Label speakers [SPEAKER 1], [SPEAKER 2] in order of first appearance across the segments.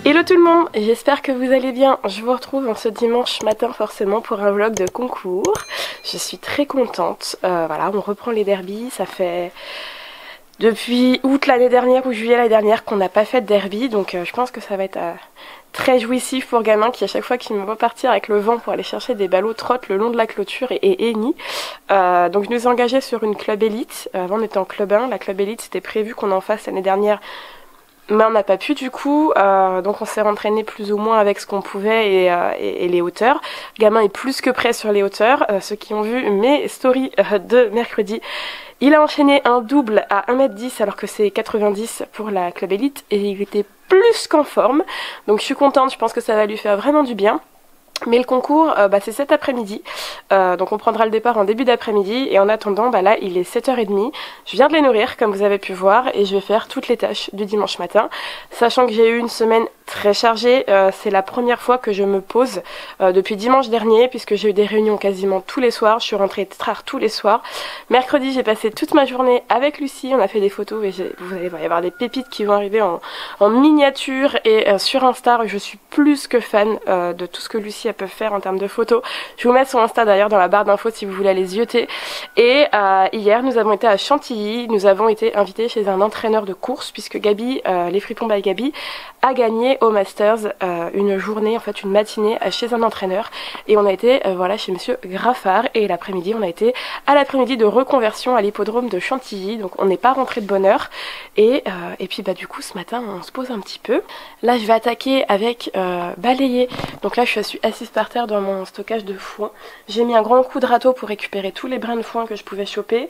[SPEAKER 1] Hello tout le monde, j'espère que vous allez bien. Je vous retrouve ce dimanche matin forcément pour un vlog de concours. Je suis très contente, voilà, on reprend les derbies, ça fait depuis août l'année dernière ou juillet l'année dernière qu'on n'a pas fait de derby, donc je pense que ça va être très jouissif pour gamin qui à chaque fois qu'il me voit partir avec le vent pour aller chercher des ballots trotte le long de la clôture et hennit. Donc je nous ai engagés sur une club élite, avant on était en club 1, la club élite c'était prévu qu'on en fasse l'année dernière. Mais on n'a pas pu du coup, donc on s'est entraîné plus ou moins avec ce qu'on pouvait et les hauteurs. Le gamin est plus que prêt sur les hauteurs. Ceux qui ont vu mes stories de mercredi, il a enchaîné un double à 1m10 alors que c'est 90 pour la club élite et il était plus qu'en forme. Donc je suis contente, je pense que ça va lui faire vraiment du bien. Mais le concours, c'est cet après-midi, donc on prendra le départ en début d'après-midi et en attendant, là il est 7h30, je viens de les nourrir comme vous avez pu voir et je vais faire toutes les tâches du dimanche matin, sachant que j'ai eu une semaine très chargée, c'est la première fois que je me pose depuis dimanche dernier puisque j'ai eu des réunions quasiment tous les soirs, je suis rentrée tard tous les soirs. Mercredi j'ai passé toute ma journée avec Lucie, on a fait des photos et vous allez voir, il va y avoir des pépites qui vont arriver en miniature et sur Insta, je suis plus que fan de tout ce que Lucie peuvent faire en termes de photos. Je vais vous mettre son Insta d'ailleurs dans la barre d'infos si vous voulez aller zioter. Et hier nous avons été à Chantilly, nous avons été invités chez un entraîneur de course puisque Gabi, les Fripons by Gabi, a gagné au Masters une journée, en fait une matinée chez un entraîneur et on a été voilà chez monsieur Graffard et l'après-midi on a été à l'après-midi de reconversion à l'hippodrome de Chantilly, donc on n'est pas rentré de bonne heure et puis du coup ce matin on se pose un petit peu. Là je vais attaquer avec balayer, donc là je suis assise par terre dans mon stockage de foin. J'ai mis un grand coup de râteau pour récupérer tous les brins de foin que je pouvais choper.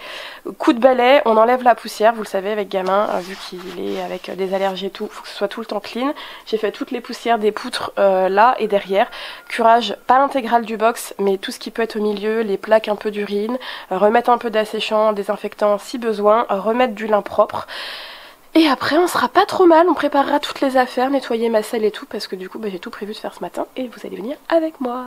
[SPEAKER 1] Coup de balai, on enlève la poussière, vous le savez avec gamin, vu qu'il est avec des allergies et tout, il faut que ce soit tout le temps clean. J'ai fait toutes les poussières des poutres là et derrière. Curage, pas l'intégrale du box, mais tout ce qui peut être au milieu, les plaques un peu d'urine, remettre un peu d'asséchant, désinfectant si besoin, remettre du lin propre. Et après on sera pas trop mal, on préparera toutes les affaires, nettoyer ma selle et tout parce que du coup j'ai tout prévu de faire ce matin et vous allez venir avec moi.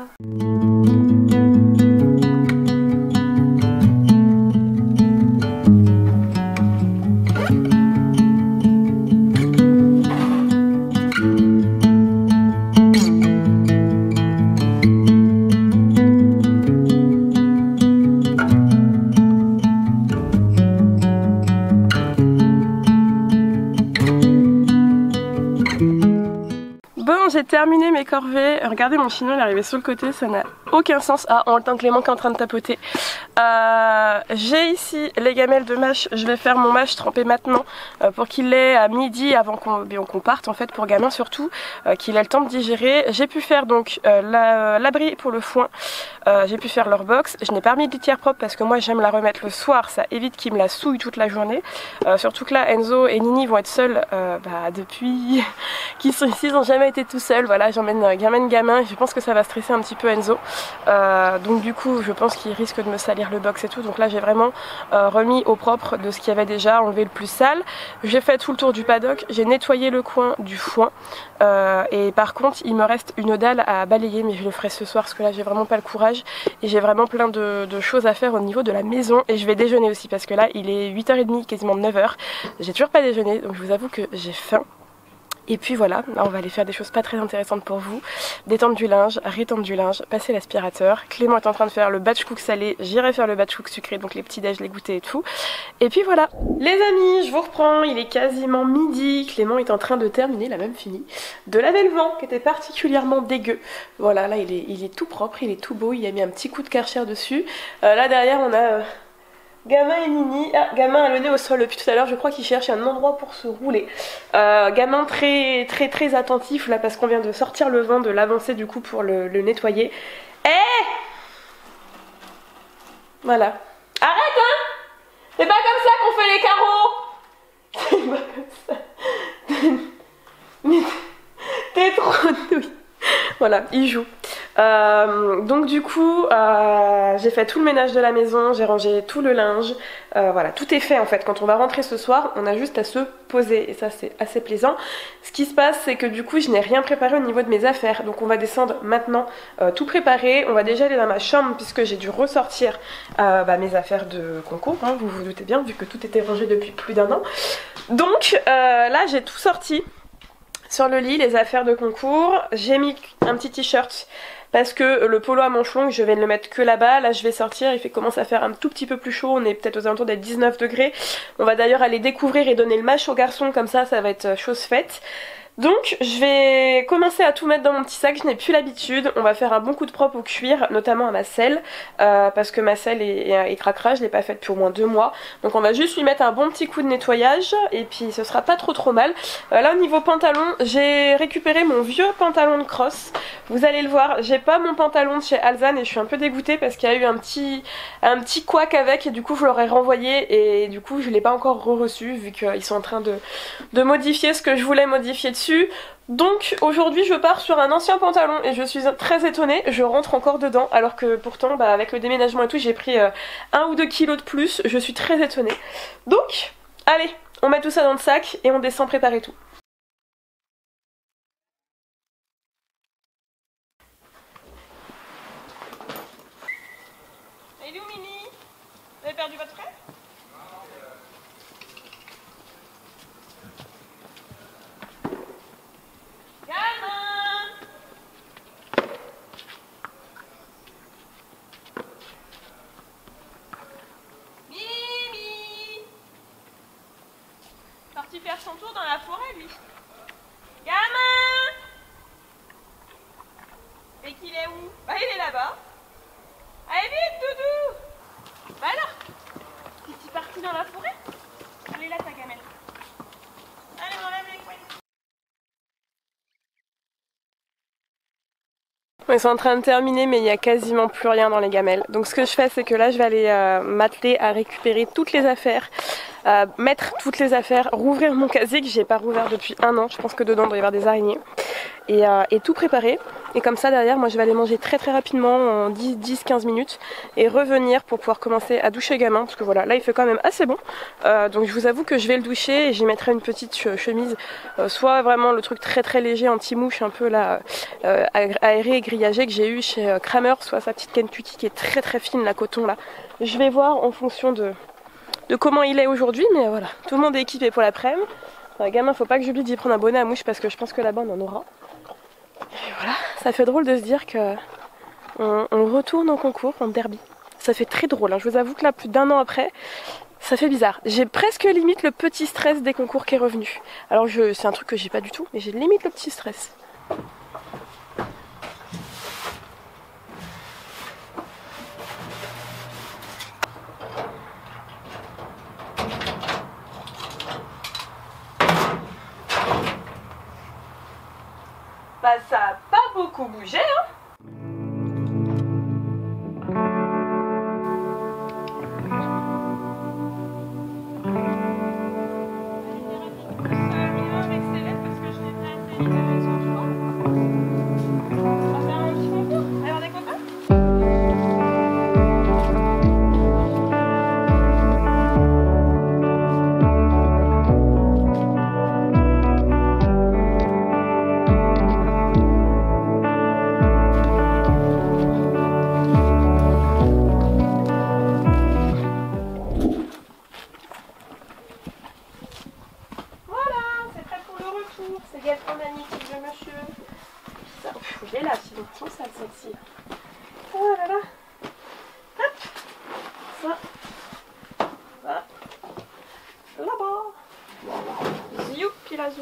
[SPEAKER 1] J'ai terminé mes corvées, regardez mon chignon il est arrivé sur le côté, ça n'a aucun sens. Ah, on entend Clément qui est en train de tapoter. J'ai ici les gamelles de mâche, je vais faire mon mâche trempé maintenant pour qu'il ait à midi avant qu'on parte en fait pour gamin surtout, qu'il ait le temps de digérer. J'ai pu faire donc l'abri pour le foin, j'ai pu faire leur box, je n'ai pas remis de litière propre parce que moi j'aime la remettre le soir, ça évite qu'il me la souille toute la journée, surtout que là Enzo et Nini vont être seuls depuis qu'ils sont ici, ils n'ont jamais été tout seuls, voilà j'emmène gamin, je pense que ça va stresser un petit peu Enzo, donc du coup je pense qu'il risque de me salir le box et tout, donc là j'ai vraiment remis au propre de ce qu'il y avait déjà, enlevé le plus sale. J'ai fait tout le tour du paddock, j'ai nettoyé le coin du foin et par contre il me reste une dalle à balayer, mais je le ferai ce soir parce que là j'ai vraiment pas le courage et j'ai vraiment plein de choses à faire au niveau de la maison et je vais déjeuner aussi parce que là il est 8h30, quasiment 9h, j'ai toujours pas déjeuné donc je vous avoue que j'ai faim. Et puis voilà, là on va aller faire des choses pas très intéressantes pour vous. Détendre du linge, rétendre du linge, passer l'aspirateur. Clément est en train de faire le batch cook salé, j'irai faire le batch cook sucré, donc les petits déj, les goûters et tout. Et puis voilà. Les amis, je vous reprends, il est quasiment midi. Clément est en train de terminer, il a même fini, de laver le vent qui était particulièrement dégueu. Voilà, là il est tout propre, il est tout beau, il a mis un petit coup de Karcher dessus. Là derrière on a... Gamin et Nini, ah, Gamin a le nez au sol depuis tout à l'heure, je crois qu'il cherche un endroit pour se rouler. Gamin très attentif là parce qu'on vient de sortir le vent, de l'avancer du coup pour le nettoyer. Voilà. Arrête hein. C'est pas comme ça qu'on fait les carreaux. C'est pas comme ça. Mais t'es trop douille. Voilà, il joue. Donc du coup, j'ai fait tout le ménage de la maison, j'ai rangé tout le linge. Voilà, tout est fait en fait. Quand on va rentrer ce soir, on a juste à se poser et ça c'est assez plaisant. Ce qui se passe, c'est que du coup, je n'ai rien préparé au niveau de mes affaires. Donc on va descendre maintenant, tout préparer. On va déjà aller dans ma chambre puisque j'ai dû ressortir mes affaires de concours, hein, vous vous doutez bien, vu que tout était rangé depuis plus d'1 an. Donc là, j'ai tout sorti. Sur le lit, les affaires de concours, j'ai mis un petit t-shirt parce que le polo à manches longues, je vais ne le mettre que là-bas. Là, je vais sortir, il commence à faire un tout petit peu plus chaud, on est peut-être aux alentours des 19 degrés. On va d'ailleurs aller découvrir et donner le match aux garçons, comme ça va être chose faite. Donc je vais commencer à tout mettre dans mon petit sac, je n'ai plus l'habitude. On va faire un bon coup de propre au cuir, notamment à ma selle, parce que ma selle est cracra, je l'ai pas faite depuis au moins 2 mois. Donc on va juste lui mettre un bon petit coup de nettoyage et puis ce sera pas trop mal. Là au niveau pantalon, j'ai récupéré mon vieux pantalon de cross. Vous allez le voir, j'ai pas mon pantalon de chez Alzane et je suis un peu dégoûtée parce qu'il y a eu un petit couac avec et du coup je l'aurais renvoyé et du coup je l'ai pas encore reçu vu qu'ils sont en train de modifier ce que je voulais modifier dessus. Donc aujourd'hui je pars sur un ancien pantalon et je suis très étonnée, je rentre encore dedans alors que pourtant avec le déménagement et tout j'ai pris 1 ou 2 kilos de plus, je suis très étonnée. Donc allez, on met tout ça dans le sac et on descend préparer tout. Il est où Mimi? Vous avez perdu votre frère? Parti faire son tour dans la forêt lui. Gamin! Et qu'il est où? Bah il est là-bas. Allez vite Doudou! Bah alors? T'es parti dans la forêt? Elle est là ta gamelle. Allez on enlève les couettes. Ils sont en train de terminer mais il n'y a quasiment plus rien dans les gamelles. Donc ce que je fais c'est que là je vais aller m'atteler à récupérer toutes les affaires. Mettre toutes les affaires, rouvrir mon casier que j'ai pas rouvert depuis 1 an, je pense que dedans il doit y avoir des araignées et tout préparer et comme ça derrière moi je vais aller manger très rapidement en 10-15 minutes et revenir pour pouvoir commencer à doucher Gamin parce que voilà là il fait quand même assez bon donc je vous avoue que je vais le doucher et j'y mettrai une petite chemise soit vraiment le truc très léger anti-mouche un peu là aéré et grillagé que j'ai eu chez Kramer, soit sa petite Kentucky qui est très fine la coton là. Je vais voir en fonction de comment il est aujourd'hui, mais voilà, tout le monde est équipé pour l'après-midi. Gamin, faut pas que j'oublie d'y prendre un bonnet à mouche parce que je pense que là-bas on en aura. Et voilà, ça fait drôle de se dire que on retourne en concours, en derby. Ça fait très drôle, hein. Je vous avoue que là, plus d'1 an après, ça fait bizarre. J'ai presque limite le petit stress des concours qui est revenu. Alors c'est un truc que j'ai pas du tout, mais j'ai limite le petit stress. Bah ça a pas beaucoup bougé hein. ça. Ça. Là-bas. Youpi la zou.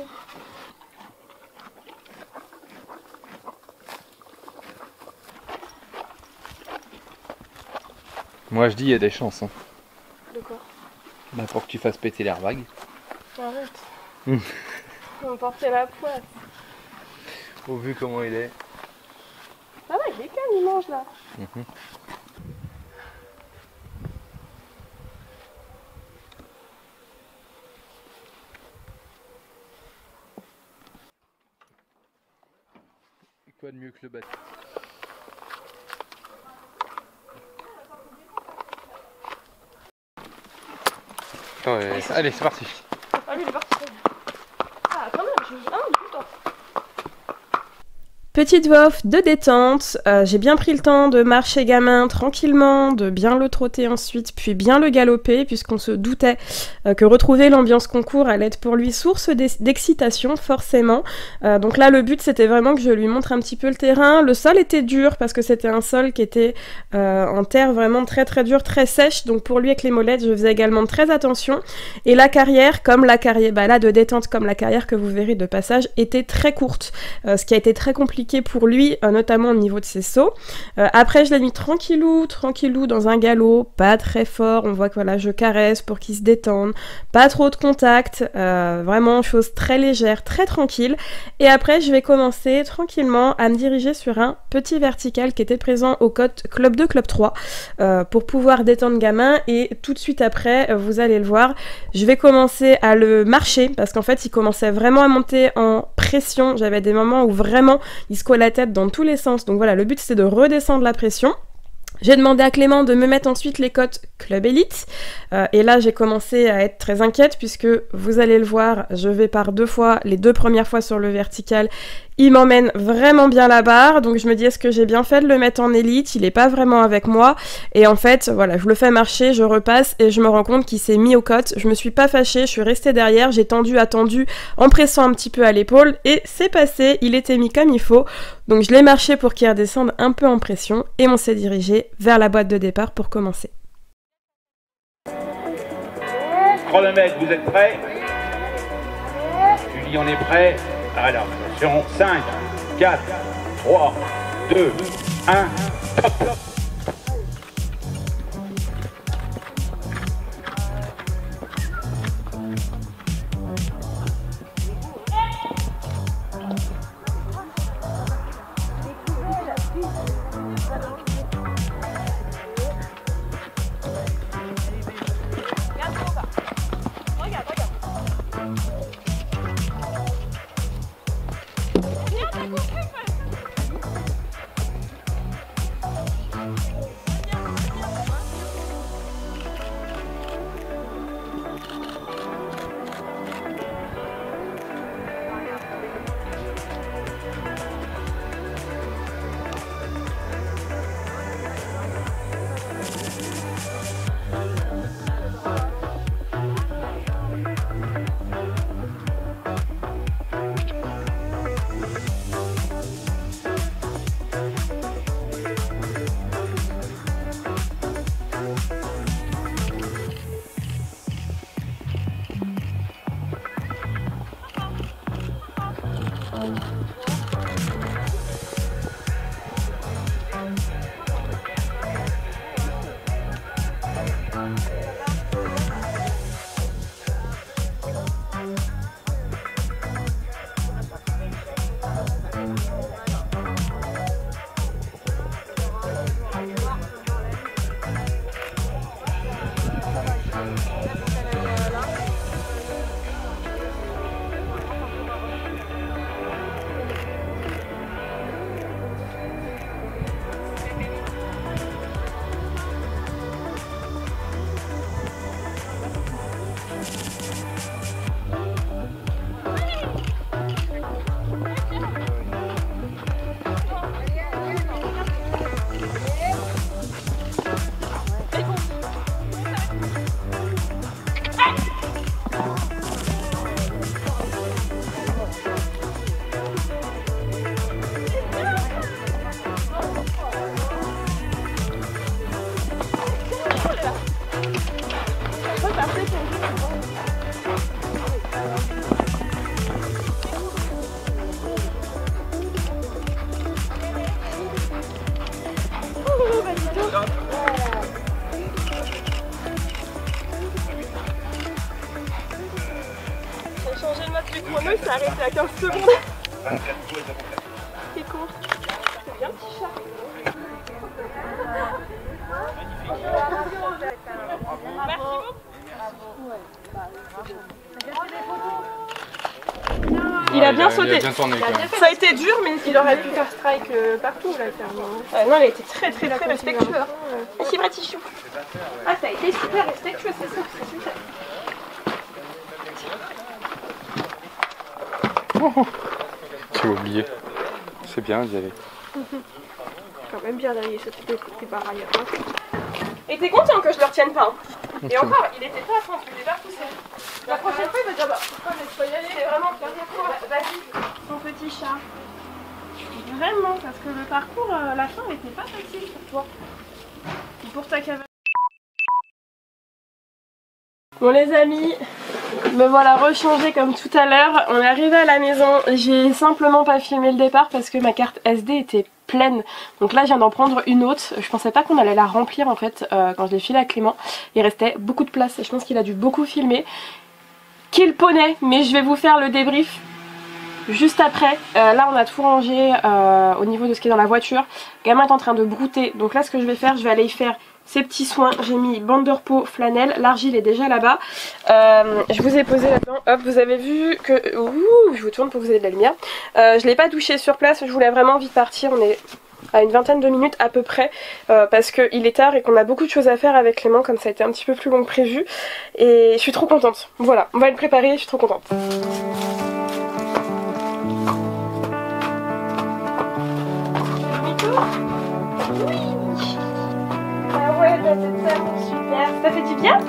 [SPEAKER 2] Moi je dis il y a des chances. Hein.
[SPEAKER 1] De quoi?
[SPEAKER 2] Bah pour que tu fasses péter l'airbag.
[SPEAKER 1] Arrête. On va porter la poisse.
[SPEAKER 2] Au vu comment il est.
[SPEAKER 1] Ah ouais, il est calme, il mange là.
[SPEAKER 2] Quoi de mieux que le bâtiment? Allez, c'est parti.
[SPEAKER 1] Ah lui il est parti. Ah quand même, je me dis, ah putain. Petite voix off de détente, j'ai bien pris le temps de marcher gamin tranquillement, de bien le trotter ensuite, puis bien le galoper, puisqu'on se doutait que retrouver l'ambiance concours allait être pour lui source d'excitation, forcément. Donc là, le but, c'était vraiment que je lui montre un petit peu le terrain. Le sol était dur, parce que c'était un sol qui était en terre vraiment très très dure, très sèche, donc pour lui, avec les molettes, je faisais également très attention. Et la carrière, comme la carrière, bah là, de détente, comme la carrière que vous verrez de passage, était très courte, ce qui a été très compliqué pour lui, notamment au niveau de ses sauts. Après, je l'ai mis tranquillou dans un galop, pas très fort. On voit que voilà, je caresse pour qu'il se détende, pas trop de contact, vraiment chose très légère, très tranquille. Et après, je vais commencer tranquillement à me diriger sur un petit vertical qui était présent au club 2, club 3, pour pouvoir détendre gamin. Et tout de suite après, vous allez le voir, je vais commencer à le marcher parce qu'en fait, il commençait vraiment à monter en pression. J'avais des moments où vraiment il secoue la tête dans tous les sens. Donc voilà, le but c'est de redescendre la pression. J'ai demandé à Clément de me mettre ensuite les côtes Club Elite. Et là, j'ai commencé à être très inquiète puisque, vous allez le voir, je vais par 2 fois, les 2 premières fois sur le vertical. Il m'emmène vraiment bien la barre. Donc je me dis, est-ce que j'ai bien fait de le mettre en élite? Il est pas vraiment avec moi. Et en fait, voilà, je le fais marcher, je repasse et je me rends compte qu'il s'est mis aux côtes. Je me suis pas fâchée, je suis restée derrière, j'ai attendu en pressant un petit peu à l'épaule. Et c'est passé, il était mis comme il faut. Donc je l'ai marché pour qu'il redescende un peu en pression et on s'est dirigé vers la boîte de départ pour commencer.
[SPEAKER 3] Chronomètre, vous êtes prêts? Julie, on est prêt? Alors, attention, 5, 4, 3, 2, 1, top!
[SPEAKER 1] chrono il s'est arrêté à 15 secondes. C'est court. C'est bien petit chat. Merci beaucoup. Il a bien sauté.
[SPEAKER 2] Il a bien tourné,
[SPEAKER 1] Ça a été dur, mais il aurait pu faire strike partout là, clairement. Non, il a été très respectueux. Merci Bratichou. Ah, ça a été super respectueux, c'est ça, c'est super.
[SPEAKER 2] J'ai oublié. C'est bien d'y aller.
[SPEAKER 1] Quand même bien d'aller sauter des barres ailleurs. Et t'es content que je le retienne pas, hein. Et encore, il était pas à fond, il est pas poussé. La prochaine fois, il va dire bah pourquoi je peux y aller. C'est vraiment faire des fois. Vas-y, son petit chat. Vraiment, parce que le parcours, la fin n'était pas facile pour toi. Ou pour ta cavale. Bon les amis, me voilà rechangée comme tout à l'heure. On est arrivé à la maison. J'ai simplement pas filmé le départ parce que ma carte SD était pleine. Donc là je viens d'en prendre une autre. Je pensais pas qu'on allait la remplir en fait quand je l'ai filé à Clément. Il restait beaucoup de place et je pense qu'il a dû beaucoup filmer. Quel poney, mais je vais vous faire le débrief juste après. Là on a tout rangé au niveau de ce qui est dans la voiture. Gamin est en train de brouter. Donc là ce que je vais faire, je vais aller y faire ces petits soins. J'ai mis bande de repos, flanelle, l'argile est déjà là-bas. Je vous ai posé là-dedans. Hop, vous avez vu que... Ouh, je vous tourne pour que vous ayez de la lumière. Je l'ai pas douché sur place, je voulais vraiment vite partir. On est à une vingtaine de minutes à peu près parce qu'il est tard et qu'on a beaucoup de choses à faire avec Clément comme ça a été un petit peu plus long que prévu. Et je suis trop contente. Voilà, on va le préparer, je suis trop contente. Ah ouais, bah c'est tellement super. Ça fait du bien?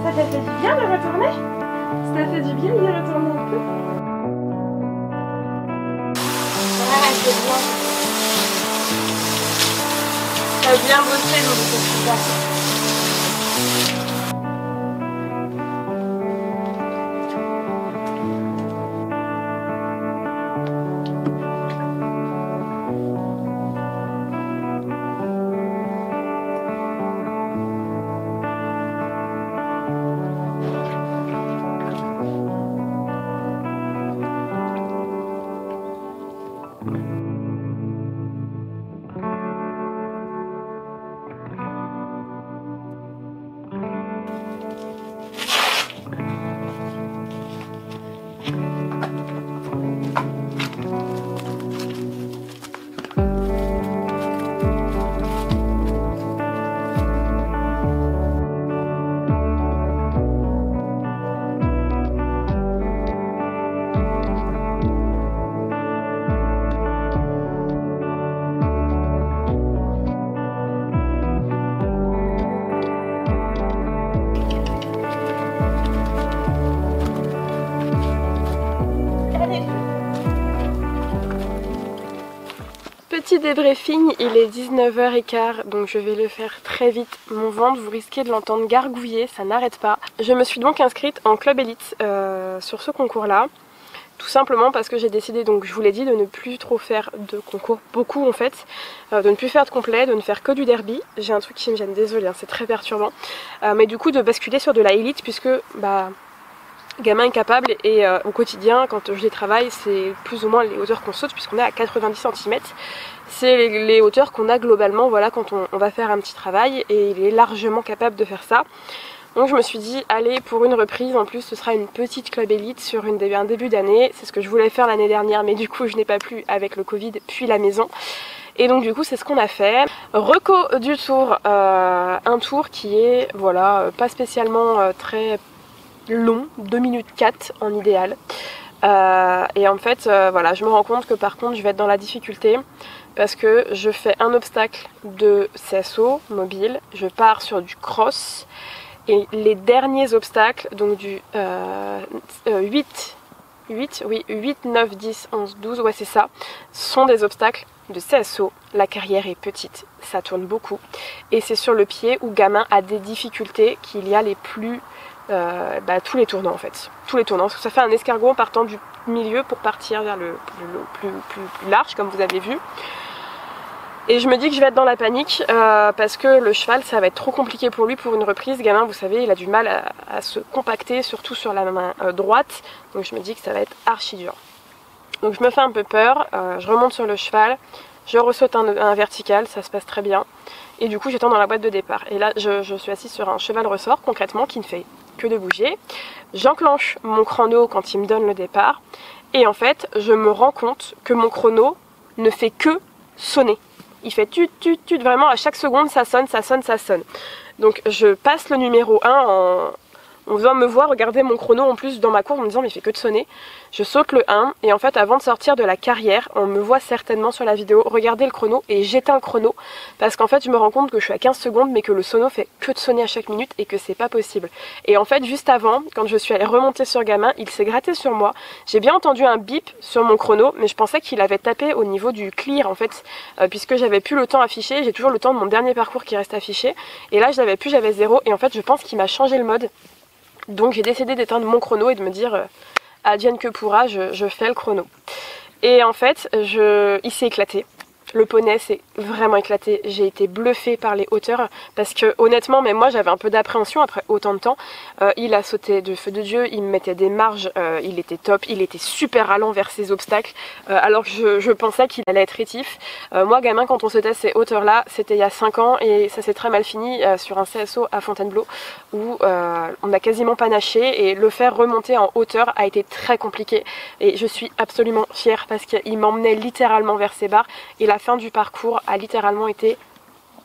[SPEAKER 1] Ça t'a fait du bien de retourner? Ça t'a fait du bien d'y retourner un peu? Ah, c'est bien. T'as bien bossé, donc c'est super. Petit débriefing, il est 19h15 donc je vais le faire très vite. Mon ventre, vous risquez de l'entendre gargouiller, ça n'arrête pas. Je me suis donc inscrite en club élite sur ce concours là. Tout simplement parce que j'ai décidé, donc je vous l'ai dit, de ne plus trop faire de concours, beaucoup en fait, de ne plus faire de complet, de ne faire que du derby. J'ai un truc qui me gêne, désolée, hein, c'est très perturbant. Mais du coup de basculer sur de la élite puisque bah gamin incapable et au quotidien quand je les travaille c'est plus ou moins les hauteurs qu'on saute puisqu'on est à 90 cm. C'est les hauteurs qu'on a globalement voilà, quand on va faire un petit travail et il est largement capable de faire ça. Donc je me suis dit allez pour une reprise, en plus ce sera une petite club élite sur un début d'année. C'est ce que je voulais faire l'année dernière mais du coup je n'ai pas pu avec le Covid puis la maison. Et donc du coup c'est ce qu'on a fait. Reco du tour, un tour qui est voilà pas spécialement très long, 2 minutes 4 en idéal. Et en fait voilà, je me rends compte que par contre je vais être dans la difficulté parce que je fais un obstacle de CSO mobile, je pars sur du cross et les derniers obstacles donc du 8, 9, 10, 11, 12, ouais c'est ça, sont des obstacles de CSO. La carrière est petite, ça tourne beaucoup et c'est sur le pied où gamin a des difficultés qu'il y a les plus tous les tournants en fait, tous les tournants, parce que ça fait un escargot en partant du milieu pour partir vers le plus large comme vous avez vu. Et je me dis que je vais être dans la panique parce que le cheval ça va être trop compliqué pour lui pour une reprise. Gamin, vous savez, il a du mal à se compacter, surtout sur la main droite. Donc je me dis que ça va être archi dur. Donc je me fais un peu peur, je remonte sur le cheval, je ressaute un vertical, ça se passe très bien. Et du coup j'étends dans la boîte de départ. Et là je suis assise sur un cheval ressort concrètement qui ne fait que de bouger. J'enclenche mon chrono quand il me donne le départ. Et en fait je me rends compte que mon chrono ne fait que sonner. Il fait tut tut tut, vraiment à chaque seconde ça sonne, ça sonne, ça sonne. Donc je passe le numéro 1 en faisant me voir regarder mon chrono en plus dans ma courbe en me disant mais il fait que de sonner. Je saute le 1 et en fait avant de sortir de la carrière, on me voit certainement sur la vidéo regarder le chrono et j'éteins le chrono parce qu'en fait je me rends compte que je suis à 15 secondes mais que le sono fait que de sonner à chaque minute et que c'est pas possible. Et en fait juste avant, quand je suis allée remonter sur Gamin, il s'est gratté sur moi. J'ai bien entendu un bip sur mon chrono mais je pensais qu'il avait tapé au niveau du clear en fait puisque j'avais plus le temps affiché, j'ai toujours le temps de mon dernier parcours qui reste affiché et là je l'avais plus, j'avais 0 et en fait je pense qu'il m'a changé le mode. Donc j'ai décidé d'éteindre mon chrono et de me dire advienne que pourra, je fais le chrono. Et en fait il s'est éclaté. Le poney s'est vraiment éclaté, j'ai été bluffée par les hauteurs parce que honnêtement, même moi j'avais un peu d'appréhension après autant de temps. Il a sauté de feu de Dieu, il me mettait des marges, il était top, il était super allant vers ses obstacles alors que je pensais qu'il allait être rétif. Moi Gamin, quand on sautait ces hauteurs là, c'était il y a 5 ans et ça s'est très mal fini sur un CSO à Fontainebleau où on a quasiment panaché et le faire remonter en hauteur a été très compliqué et je suis absolument fière parce qu'il m'emmenait littéralement vers ses barres et la fin du parcours a littéralement été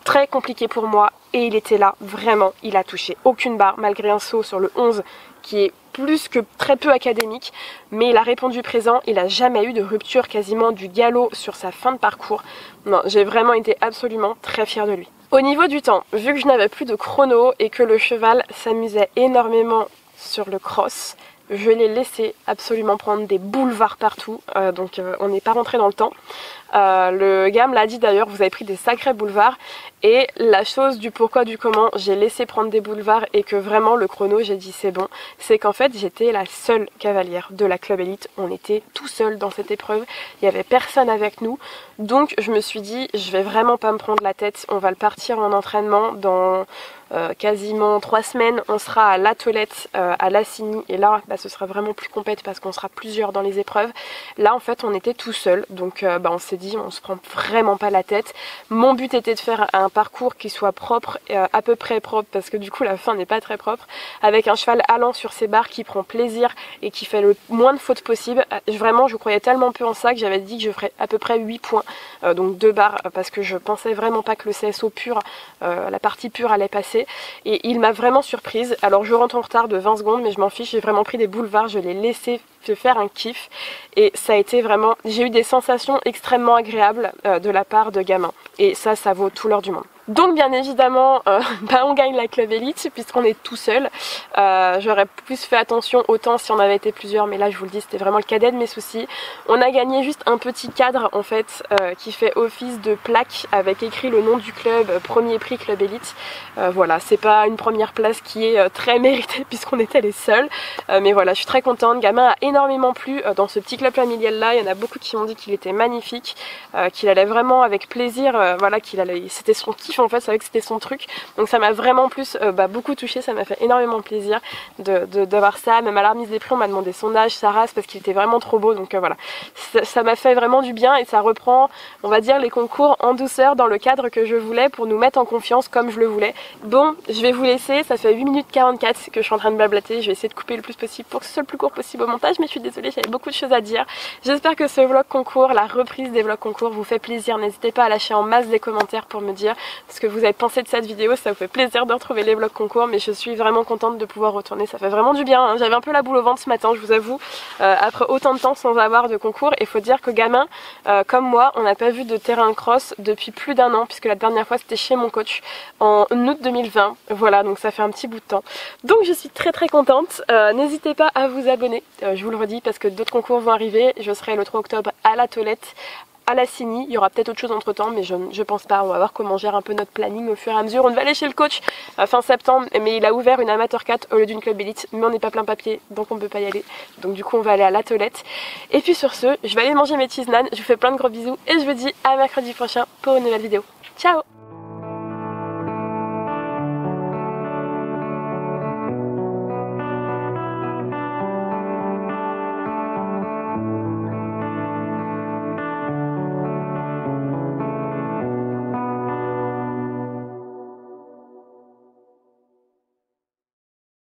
[SPEAKER 1] très compliqué pour moi et il était là, vraiment, il a touché aucune barre malgré un saut sur le 11 qui est plus que très peu académique, mais il a répondu présent, il n'a jamais eu de rupture quasiment du galop sur sa fin de parcours. Non, j'ai vraiment été absolument très fière de lui. Au niveau du temps, vu que je n'avais plus de chrono et que le cheval s'amusait énormément sur le cross, je l'ai laissé absolument prendre des boulevards partout, donc on n'est pas rentré dans le temps. Le gars me l'a dit d'ailleurs, vous avez pris des sacrés boulevards et la chose du pourquoi du comment j'ai laissé prendre des boulevards et que vraiment le chrono j'ai dit c'est bon, c'est qu'en fait j'étais la seule cavalière de la club élite, on était tout seul dans cette épreuve, il n'y avait personne avec nous, donc je me suis dit je vais vraiment pas me prendre la tête, on va le partir en entraînement dans quasiment 3 semaines, on sera à La Tolette, à Lassigny et là bah, ce sera vraiment plus compète parce qu'on sera plusieurs dans les épreuves. Là en fait on était tout seul, donc bah, on s'est dit on se prend vraiment pas la tête. Mon but était de faire un parcours qui soit propre, à peu près propre parce que du coup la fin n'est pas très propre, avec un cheval allant sur ses barres qui prend plaisir et qui fait le moins de fautes possible. Vraiment je croyais tellement peu en ça que j'avais dit que je ferais à peu près 8 points, donc 2 barres parce que je pensais vraiment pas que le CSO pur, la partie pure allait passer et il m'a vraiment surprise. Alors je rentre en retard de 20 secondes mais je m'en fiche, j'ai vraiment pris des boulevards, je l'ai laissé faire un kiff et ça a été vraiment, j'ai eu des sensations extrêmement agréables de la part de Gamin et ça vaut tout l'or du monde. Donc bien évidemment bah, on gagne la club élite puisqu'on est tout seul. J'aurais plus fait attention autant si on avait été plusieurs, mais là je vous le dis c'était vraiment le cadet de mes soucis. On a gagné juste un petit cadre en fait qui fait office de plaque avec écrit le nom du club, premier prix club élite. Voilà, c'est pas une première place qui est très méritée puisqu'on était les seuls, mais voilà, je suis très contente. Gamin a énormément plu dans ce petit club familial là, il y en a beaucoup qui m'ont dit qu'il était magnifique, qu'il allait vraiment avec plaisir, voilà, c'était son kiff en fait, c'est vrai que c'était son truc, donc ça m'a vraiment plus beaucoup touché, ça m'a fait énormément plaisir d'avoir ça. Même à la remise des prix on m'a demandé son âge, sa race parce qu'il était vraiment trop beau, donc voilà, ça m'a fait vraiment du bien et ça reprend on va dire les concours en douceur dans le cadre que je voulais pour nous mettre en confiance comme je le voulais. Bon, je vais vous laisser, ça fait 8 minutes 44 que je suis en train de blablater, je vais essayer de couper le plus possible pour que ce soit le plus court possible au montage, mais je suis désolée, j'avais beaucoup de choses à dire. J'espère que ce vlog concours, la reprise des vlogs concours vous fait plaisir, n'hésitez pas à lâcher en masse des commentaires pour me dire ce que vous avez pensé de cette vidéo, ça vous fait plaisir de retrouver les vlogs concours, mais je suis vraiment contente de pouvoir retourner, ça fait vraiment du bien, hein. J'avais un peu la boule au ventre ce matin, je vous avoue, après autant de temps sans avoir de concours, et il faut dire que Gamin, comme moi, on n'a pas vu de terrain cross depuis plus d'1 an, puisque la dernière fois c'était chez mon coach en août 2020, voilà, donc ça fait un petit bout de temps. Donc je suis très contente, n'hésitez pas à vous abonner, je vous le redis parce que d'autres concours vont arriver, je serai le 3 octobre à La Tolette, à la Cini. Il y aura peut-être autre chose entre temps, mais je pense pas. On va voir comment on gère un peu notre planning au fur et à mesure. On va aller chez le coach fin septembre, mais il a ouvert une amateur 4 au lieu d'une club élite, mais on n'est pas plein papier, donc on peut pas y aller. Donc du coup on va aller à la Tolette. Et puis sur ce, je vais aller manger mes cheese naan. Je vous fais plein de gros bisous et je vous dis à mercredi prochain pour une nouvelle vidéo. Ciao!